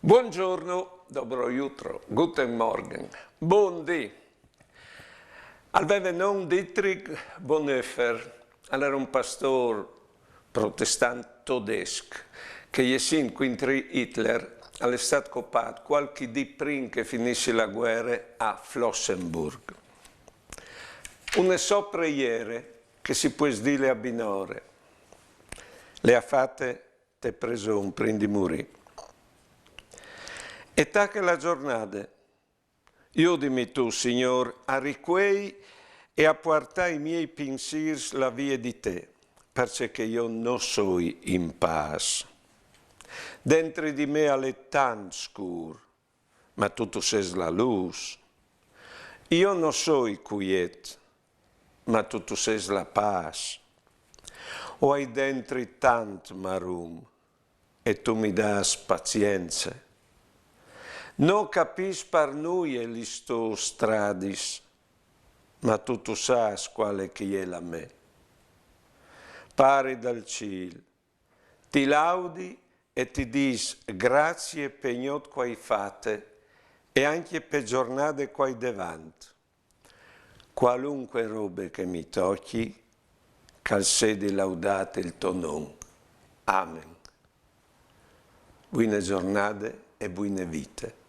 Buongiorno, dobro jutro, guten Morgen, buondì. Aveva non Dietrich Bonhoeffer, era un pastore protestante tedesco che ieri contro Hitler è stato copato qualche di prima che finisce la guerra a Flossenburg. Una preghiere che si può dire a binore. Le ha fatte, te preso un prima di morire. E tacca la giornata, aiutami tu, Signor, a riquei e a portare i miei pensieri la via di te, perché io non sono in pace. Dentro di me è tanto scuro, ma tu sei la luce. Io non sono quieto, ma tu sei la pace. Ho hai dentro tanto marum, e tu mi dai pazienza. Non capisco per noi e li sto stradis, ma tu sai quale che è la me. Pari dal cielo, ti laudi e ti dis grazie per gnot quai fate e anche per giornate quai davanti. Qualunque robe che mi tocchi, cal sedi laudate il tuo nome. Amen. Buone giornate e buone vite.